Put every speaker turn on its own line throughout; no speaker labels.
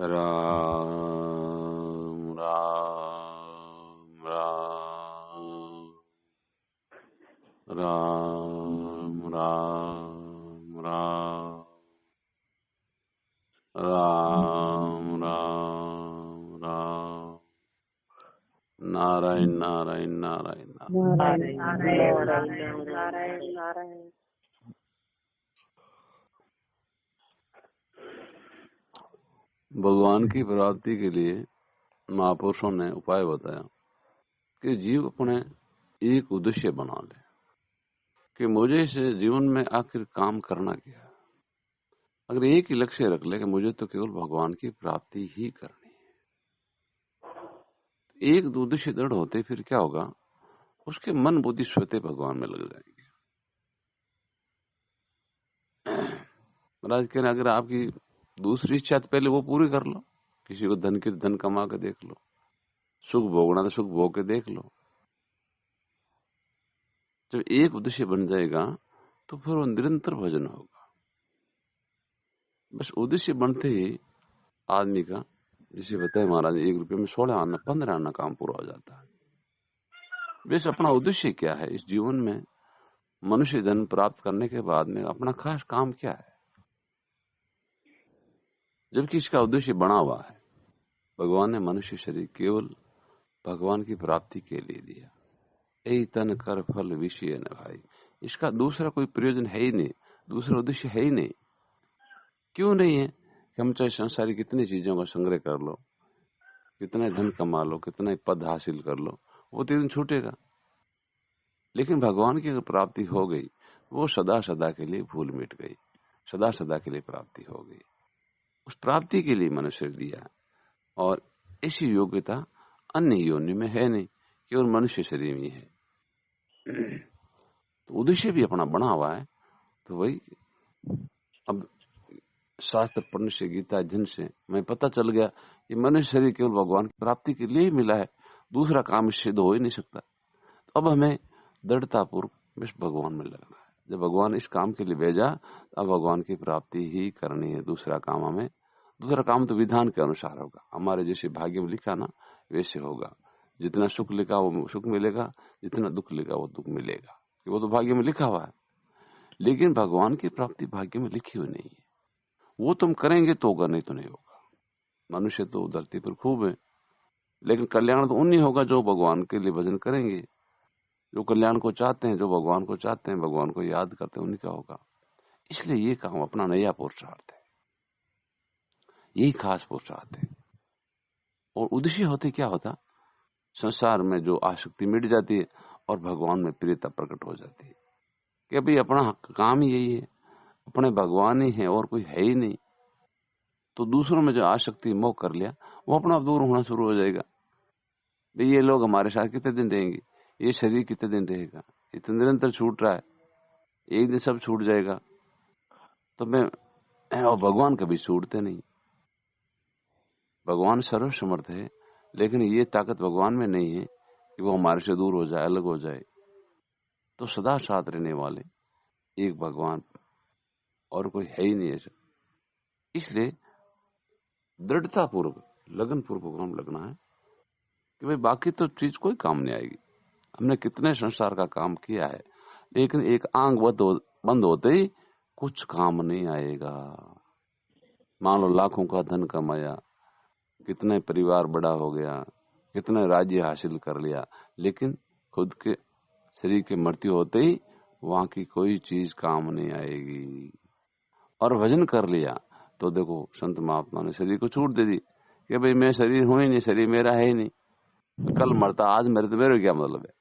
राम राम राम राम राम राम राम राम राम नारायण नारायण नारायण
नारायण नारायण नारायण नारायण नारायण।
भगवान की प्राप्ति के लिए महापुरुषों ने उपाय बताया कि जीव अपने एक उद्देश्य बना ले कि मुझे इस जीवन में आखिर काम करना क्या है। अगर एक ही लक्ष्य रख ले कि मुझे तो केवल भगवान की प्राप्ति ही करनी है, एक उद्देश्य दृढ़ होते फिर क्या होगा, उसके मन बुद्धि स्वतः भगवान में लग जाएंगे। महाराज कह रहे अगर आपकी दूसरी इच्छा तो पहले वो पूरी कर लो। किसी को धन की धन कमा के देख लो, सुख भोगना तो सुख भोग के देख लो। जब एक उद्देश्य बन जाएगा तो फिर वो निरंतर भजन होगा। बस उद्देश्य बनते ही आदमी का, जिसे बताए महाराज, 1 रुपये में 16 आना 15 आना काम पूरा हो जाता है। वैसे अपना उद्देश्य क्या है इस जीवन में, मनुष्य जन्म प्राप्त करने के बाद में अपना खास काम क्या है, जबकि इसका उद्देश्य बना हुआ है। भगवान ने मनुष्य शरीर केवल भगवान की प्राप्ति के लिए दिया। ऐ तन कर फल विषय न भाई, इसका दूसरा कोई प्रयोजन है ही नहीं, दूसरा उद्देश्य है ही नहीं। क्यों नहीं है कि हम चाहे संसारी कितनी चीजों का संग्रह कर लो, कितना धन कमा लो, कितना पद हासिल कर लो, वो तो दिन छूटेगा। लेकिन भगवान की अगर प्राप्ति हो गई, वो सदा सदा के लिए भूल मिट गई, सदा सदा के लिए प्राप्ति हो गई। उस प्राप्ति के लिए मनुष्य दिया, और ऐसी योग्यता अन्य योनि में है नहीं, केवल मनुष्य शरीर में है। तो उद्देश्य भी अपना बना हुआ है। तो वही अब शास्त्र पढ़ने से, गीता अध्ययन से मैं पता चल गया कि मनुष्य शरीर केवल भगवान की प्राप्ति के लिए ही मिला है, दूसरा काम इससे तो हो ही नहीं सकता। तो अब हमें दृढ़तापूर्वक बस भगवान में लगना है। जब भगवान इस काम के लिए भेजा, अब भगवान की प्राप्ति ही करनी है। दूसरा काम हमें, दूसरा काम तो विधान के अनुसार होगा, हमारे जैसे भाग्य में लिखा ना वैसे होगा। जितना सुख लिखा वो सुख मिलेगा, जितना दुख लिखा वो दुख मिलेगा, वो तो भाग्य में लिखा हुआ है। लेकिन भगवान की प्राप्ति भाग्य में लिखी हुई नहीं है। वो तुम करेंगे तो होगा, नहीं तो नहीं होगा। मनुष्य तो धरती पर खूब है, लेकिन कल्याण तो उन्हीं होगा जो भगवान के लिए भजन करेंगे, जो कल्याण को चाहते हैं, जो भगवान को चाहते हैं, भगवान को याद करते हैं, उन्हीं का होगा। इसलिए ये काम अपना नया पुरुषार्थ है, यही खास पुरुषार्थ है। और उद्देश्य होते क्या होता, संसार में जो आसक्ति मिट जाती है और भगवान में प्रियता प्रकट हो जाती है कि भाई अपना काम ही यही है, अपने भगवान ही है और कोई है ही नहीं। तो दूसरों में जो आसक्ति मोह कर लिया, वो अपना दूर होना शुरू हो जाएगा। भाई ये लोग हमारे साथ कितने दिन रहेंगे, ये शरीर कितने दिन रहेगा, ये तो निरंतर छूट रहा है, एक दिन सब छूट जाएगा। तो मैं, और भगवान कभी छूटते नहीं। भगवान सर्वसमर्थ है, लेकिन ये ताकत भगवान में नहीं है कि वो हमारे से दूर हो जाए, अलग हो जाए। तो सदा साथ रहने वाले एक भगवान, और कोई है ही नहीं ऐसा। इसलिए दृढ़ता पूर्वक, लगन पूर्वक भगवान लगना है कि भाई बाकी तो चीज कोई काम नहीं आएगी। हमने कितने संसार का काम किया है, लेकिन एक आंख बंद होते ही कुछ काम नहीं आएगा। मान लो लाखों का धन कमाया, कितने परिवार बड़ा हो गया, कितने राज्य हासिल कर लिया, लेकिन खुद के शरीर की मृत्यु होते ही वहां की कोई चीज काम नहीं आएगी। और भजन कर लिया तो देखो संत महात्मा ने शरीर को छूट दे दी कि भाई मैं शरीर हूं ही नहीं, शरीर मेरा है ही नहीं, कल मरता आज मेरे, तो मेरे क्या मतलब है।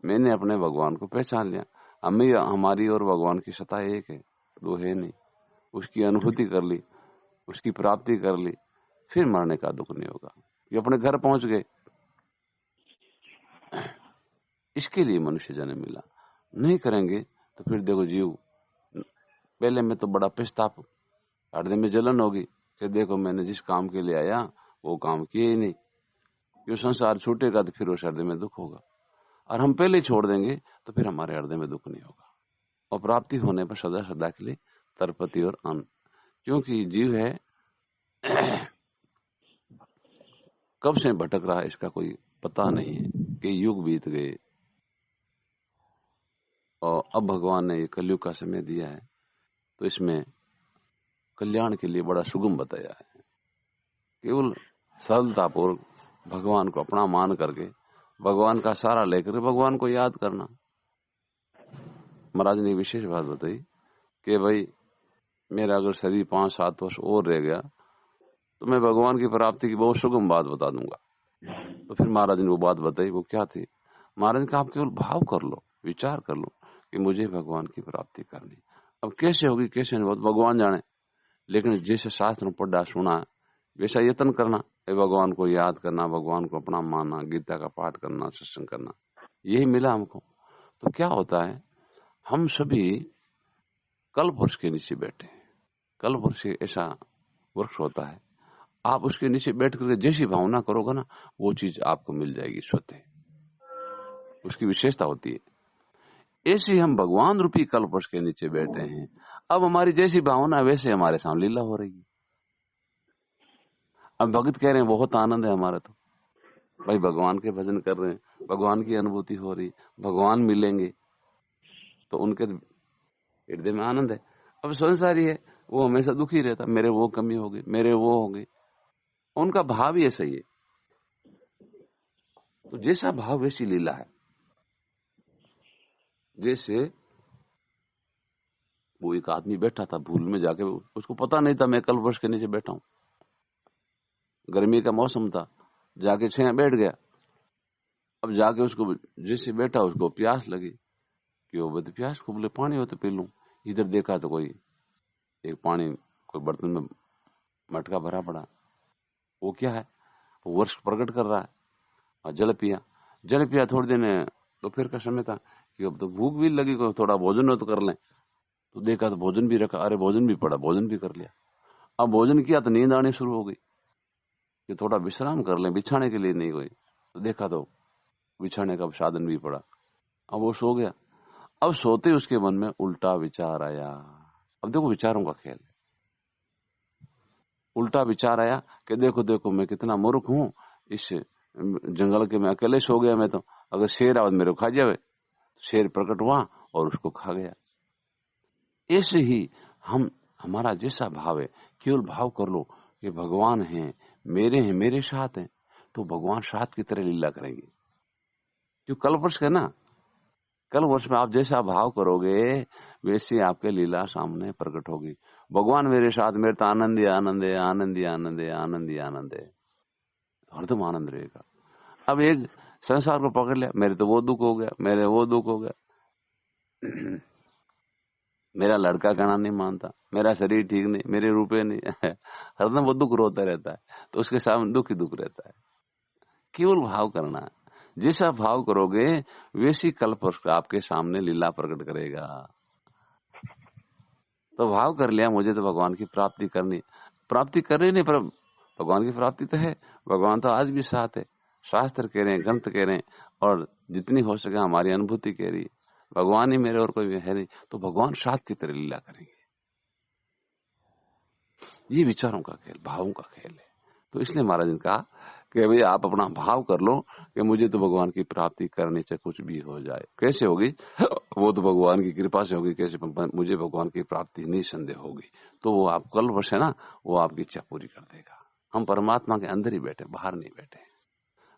मैंने अपने भगवान को पहचान लिया। हमारी और भगवान की सत्ता एक है, दो है नहीं। उसकी अनुभूति कर ली, उसकी प्राप्ति कर ली, फिर मरने का दुख नहीं होगा, ये अपने घर पहुंच गए। इसके लिए मनुष्य जन्म मिला। नहीं करेंगे तो फिर देखो जीव, पहले में तो बड़ा पछताप, हृदय में जलन होगी कि देखो मैंने जिस काम के लिए आया वो काम किए ही नहीं। जो संसार छूटेगा तो फिर उस हृदय में दुख होगा, और हम पहले ही छोड़ देंगे तो फिर हमारे हृदय में दुख नहीं होगा। और प्राप्ति होने पर सदा सदा के लिए तरपति और अन्न, क्योंकि जीव है कब से भटक रहा है इसका कोई पता नहीं है कि युग बीत गए और अब भगवान ने ये कलयुग का समय दिया है तो इसमें कल्याण के लिए बड़ा सुगम बताया है। केवल सरलतापूर्वक भगवान को अपना मान करके भगवान का सहारा लेकर भगवान को याद करना। महाराज ने विशेष बात बताई कि भाई मेरा अगर शरीर 5-7 वर्ष और रह गया तो मैं भगवान की प्राप्ति की बहुत सुगम बात बता दूंगा। तो फिर महाराज ने वो बात बताई, वो क्या थी? महाराज ने कहा आप केवल भाव कर लो, विचार कर लो कि मुझे भगवान की प्राप्ति करनी। अब कैसे होगी कैसे नहीं भगवान जाने, लेकिन जैसे शास्त्र में पढ़ा सुना वैसा यत्न करना, भगवान को याद करना, भगवान को अपना मानना, गीता का पाठ करना, सत्संग करना, यही मिला हमको। तो क्या होता है, हम सभी कल्प वृक्ष के नीचे बैठे हैं। कल्प वृक्ष ऐसा वृक्ष होता है, आप उसके नीचे बैठ करके जैसी भावना करोगे ना वो चीज आपको मिल जाएगी स्वतः, उसकी विशेषता होती है। ऐसे हम भगवान रूपी कल्प वृक्ष के नीचे बैठे हैं। अब हमारी जैसी भावना वैसे हमारे सामने लीला हो रही है। अब भगत कह रहे हैं बहुत आनंद है हमारा, तो भाई भगवान के भजन कर रहे हैं, भगवान की अनुभूति हो रही, भगवान मिलेंगे तो उनके हृदय में आनंद है। अब संसारी है वो हमेशा दुखी रहता, मेरे वो कमी हो गई, मेरे वो हो गई, उनका भाव ही ऐसा ही है। तो जैसा भाव वैसी लीला है। जैसे वो एक आदमी बैठा था भूल में जाके, उसको पता नहीं था मैं कल वृक्ष के नीचे बैठा हूं, गर्मी का मौसम था, जाके छाया बैठ गया। अब जाके उसको जैसे बैठा उसको प्यास लगी कि वो बद प्यास को बोले पानी हो तो पी लूं। इधर देखा तो कोई एक पानी कोई बर्तन में मटका भरा पड़ा, वो क्या है, वो वृक्ष प्रकट कर रहा है। और जल पिया थोड़ी देर, दोपहर का समय था कि अब तो भूख भी लगी, को थोड़ा भोजन हो तो कर लें। तो देखा तो भोजन भी रखा, अरे भोजन भी पड़ा, भोजन भी कर लिया। अब भोजन किया तो नींद आनी शुरू हो गई कि थोड़ा विश्राम कर लें, बिछाने के लिए नहीं कोई। तो देखा तो बिछाने का साधन भी पड़ा, अब वो सो गया। अब सोते उसके मन में उल्टा विचार आया। अब देखो विचारों का खेल, उल्टा विचार आया कि देखो देखो मैं कितना मूर्ख हूं, इस जंगल के में अकेले सो गया मैं, तो अगर शेर आवाज मेरे को खा जावे, शेर प्रकट हुआ और उसको खा गया। ऐसे ही हमारा जैसा भाव है, केवल भाव कर लो कि भगवान हैं, मेरे साथ हैं, तो भगवान साथ की तरह लीला करेंगे। जो कल वर्ष है ना, कल वर्ष में आप जैसा भाव करोगे वैसे आपके लीला सामने प्रकट होगी। भगवान मेरे साथ, मेरे तो आनंद ही आनंद है, आनंद ही आनंद है, आनंद ही आनंद है, हरदम आनंद रहेगा। अब एक संसार को पकड़ लिया, मेरे तो वो दुख हो गया, मेरे वो दुख हो गया, मेरा लड़का कहना नहीं मानता, मेरा शरीर ठीक नहीं, मेरे रुपए नहीं हरदम वो दुख रोता रहता है, तो उसके सामने दुख ही दुख रहता है। केवल भाव करना है, जैसा भाव करोगे वैसी कल्प आपके सामने लीला प्रकट करेगा। तो भाव कर लिया मुझे तो भगवान की प्राप्ति करनी, प्राप्ति कर रही नहीं पर भगवान की प्राप्ति तो है, भगवान तो आज भी साथ है, शास्त्र कह रहे हैं, ग्रंथ कह रहे हैं, और जितनी हो सके हमारी अनुभूति कह रही है, भगवान ही मेरे और कोई है नहीं, तो भगवान साथ की तरह लीला करेंगे। ये विचारों का खेल, भावों का खेल है। तो इसलिए महाराज ने कहा कि भाई आप अपना भाव कर लो कि मुझे तो भगवान की प्राप्ति करने से कुछ भी हो जाए। कैसे होगी, वो तो भगवान की कृपा से होगी, कैसे मुझे भगवान की प्राप्ति निसंदेह होगी। तो वो आप कल वर्ष है ना, वो आपकी इच्छा पूरी कर देगा। हम परमात्मा के अंदर ही बैठे, बाहर नहीं बैठे।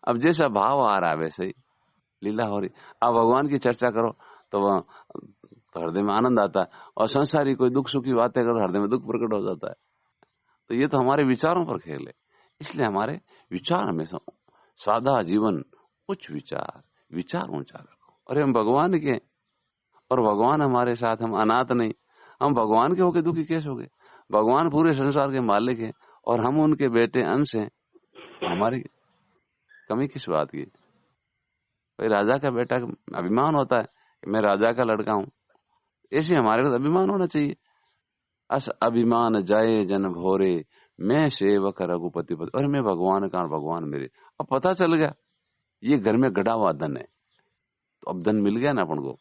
अब जैसा भाव आ रहा है वैसे ही लीला हो रही। अब भगवान की चर्चा करो तो हृदय में आनंद आता है, और संसारी कोई दुख सुखी बातें करो हृदय में दुख प्रकट हो जाता है। तो ये तो हमारे विचारों पर खेल है। इसलिए हमारे विचार हमेशा सादा जीवन, उच्च विचार, विचार ऊंचा रखो। अरे हम भगवान के, और भगवान हमारे साथ, हम अनाथ नहीं। हम भगवान के होके दुखी कैसे हो गए? भगवान पूरे संसार के मालिक हैं और हम उनके बेटे अंश हैं, हमारी कमी किस बात की? भाई राजा का बेटा अभिमान होता है कि मैं राजा का लड़का हूं, ऐसे हमारे को अभिमान होना चाहिए। अस अभिमान जाए जन भोरे, मैं सेवक रघुपति पति, और मैं भगवान का, भगवान मेरे। अब पता चल गया ये घर में गड़ा हुआ धन है, तो अब धन मिल गया ना अपन को,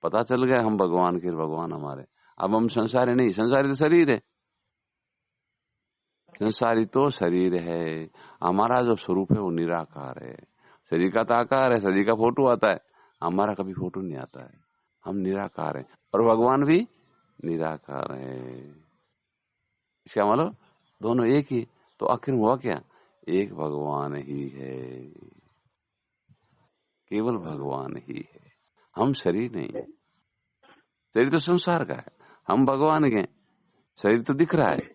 पता चल गया हम भगवान के, भगवान हमारे। अब हम संसारी नहीं, संसारी तो शरीर है, संसारी तो शरीर है, हमारा जो स्वरूप है वो निराकार है। शरीर का तो आकार है, शरीर का फोटो आता है, हमारा कभी फोटो नहीं आता है। हम निराकार हैं और भगवान भी निराकार है। इसका मतलब दोनों एक ही, तो आखिर हुआ क्या? एक भगवान ही है, केवल भगवान ही है। हम शरीर नहीं है, शरीर तो संसार का है, हम भगवान के। शरीर तो दिख रहा है,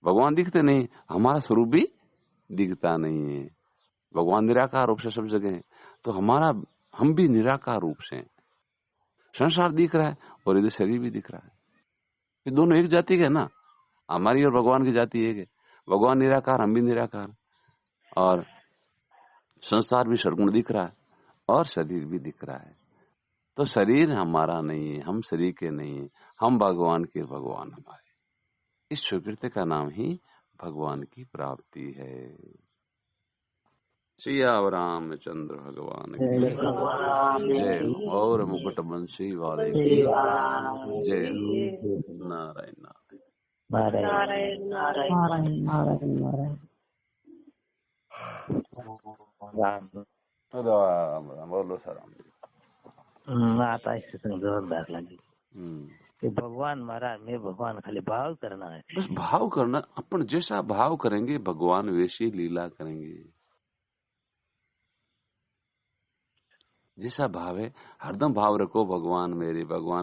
भगवान दिखते नहीं, हमारा स्वरूप भी दिखता नहीं है। भगवान निराकार रूप से सब जगह है, तो हम भी निराकार रूप से हैं। संसार दिख रहा है और इधर शरीर भी दिख रहा है, ये दोनों एक जाति के है ना। हमारी और भगवान की जाति एक है। भगवान निराकार, हम भी निराकार, और संसार भी सगुण दिख रहा है और शरीर भी दिख रहा है। तो शरीर हमारा नहीं है, हम शरीर के नहीं है, हम भगवान के, भगवान हमारे। इस स्वीकृति का नाम ही भगवान की प्राप्ति है। सिया रामचंद्र भगवान की जय हो, और मुकुट बंशी वाले की जय हो। नारायण नारायण
नारायण नारायण।
राम राम। बोलो सराम।
आता इससे जोरदार लगी कि भगवान महाराज में भगवान खाली भाव करना है।
बस भाव करना, अपन जैसा भाव करेंगे भगवान वैसी लीला करेंगे। जैसा भाव है हरदम भाव रखो, भगवान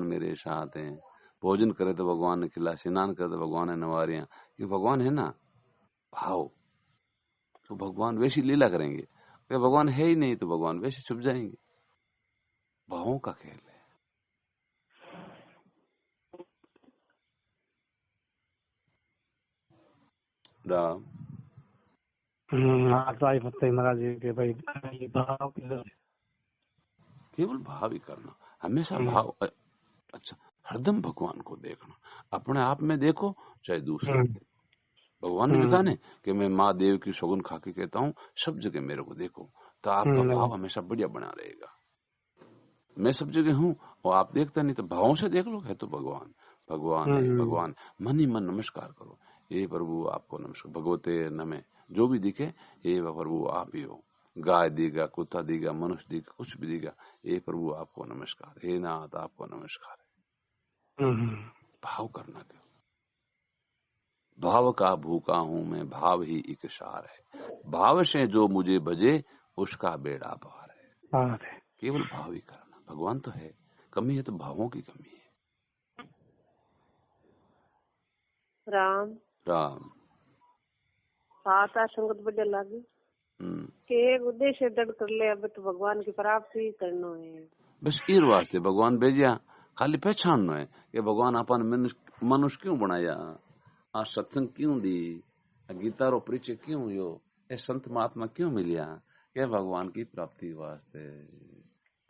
मेरे साथ हैं। भोजन करे तो भगवान ने खिला, स्नान करे तो भगवान ने नवारियां, ये भगवान है ना भाव, तो भगवान वैसी लीला करेंगे। अगर भगवान है ही नहीं तो भगवान वैसे छुप जाएंगे। भावों का खेल है। राम
महाराज जी के भाई भाव
केवल भाव ही करना, हमेशा भाव। अच्छा, हरदम भगवान को देखना, अपने आप में देखो चाहे दूसरे। भगवान ने बताने कि मैं माँ देव की सौगंध खा के कहता हूँ, सब जगह मेरे को देखो, तो आपका भाव हमेशा बढ़िया बना रहेगा। मैं सब जगह हूँ और आप देखते नहीं, तो भावों से देख लो, है तो भगवान भगवान है, भगवान। मन ही मन नमस्कार करो, हे प्रभु आपको नमस्कार। भगवते नमे, जो भी दिखे हे प्रभु आप ही हो। गाय देगा, कुत्ता देगा, मनुष्य देगा, कुछ भी देगा, हे प्रभु आपको नमस्कार, हे नाथ आपको नमस्कार। भाव करना क्यों? भाव का भूखा हूं मैं, भाव ही एक सार है। भाव से जो मुझे भजे उसका बेड़ा पार है। केवल भाव ही करना। भगवान तो है, कमी है तो भावों की कमी है।
राम
राम
आता संगत बढ़िया लागी के एक उद्देश्य दृढ़ कर ले, अब तो भगवान की प्राप्ति करना है।
बस ईर वास्ते भगवान भेजिया, खाली पहचानना है कि भगवान अपन मनुष्य क्यों बनाया, आ सत्संग क्यों दी, गीता रो परिचय क्यों हुयो, ये संत महात्मा क्यों मिलिया, के भगवान की प्राप्ति वास्ते।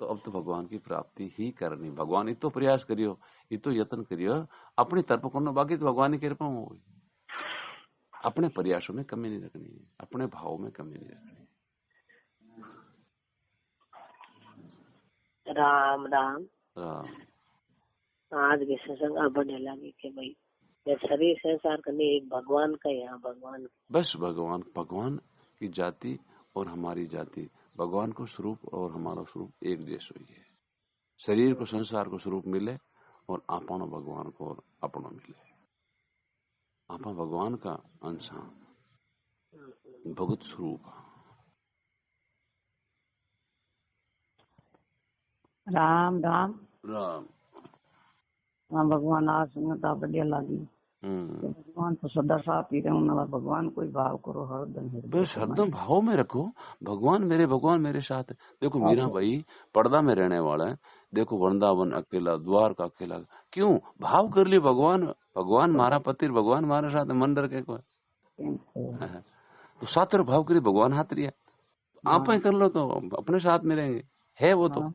तो अब तो भगवान की प्राप्ति ही करनी। भगवान इतो प्रयास करियो, इतो यत्न करियो, अपनी तरफ करना, बाकी तो भगवान की कृपा होगी। अपने प्रयासों में कमी नहीं रखनी है, अपने भावों में कमी नहीं रखनी है।
राम राम
राम।
आज के सत्संग बढ़ने लगे कि भाई ये शरीर संसार करने एक भगवान का, यहाँ भगवान
बस भगवान की जाति और हमारी जाति, भगवान को स्वरूप और हमारा स्वरूप एक जैसा ही है। शरीर को संसार को स्वरूप मिले और आपनो भगवान को और अपनो मिले। आपा भगवान का अंश, भगत स्वरूप।
राम राम
राम।
हाँ भगवान आज सुनता बढ़िया लगी। भगवान तो सदा साथ ही रहना, भगवान कोई भाव करो हरदम।
बस हरदम भाव में रखो, भगवान मेरे साथ है। देखो मीरा भाई पर्दा में रहने वाला है, देखो वृंदावन अकेला, द्वार का अकेला, क्यों भाव कर ली भगवान मारा पति, भगवान हमारे साथ, मन डर के कोई तो सातर भाव करी, भगवान हाथ रिया। आप ही कर लो तो अपने साथ में रहेंगे, है वो तो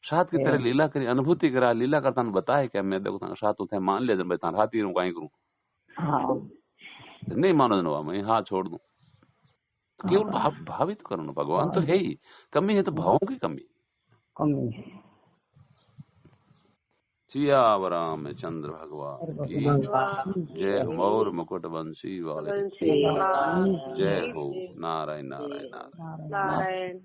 साथ की तरह लीला करी, अनुभूति करा, लीला करता बताए क्या मैं देखो साथ उठे मान लिया, जब मैं हाथ ही रहूं कहीं करूं, नहीं मानो जनवा मैं हाथ छोड़ दूं। केवल भावित करो, भगवान तो है ही, कमी है तो भावों की कमी। सियावर रामचंद्र भगवान की जय हो। मौर मुकुट बंसी वाले जय हो। नारायण नारायण नारायण।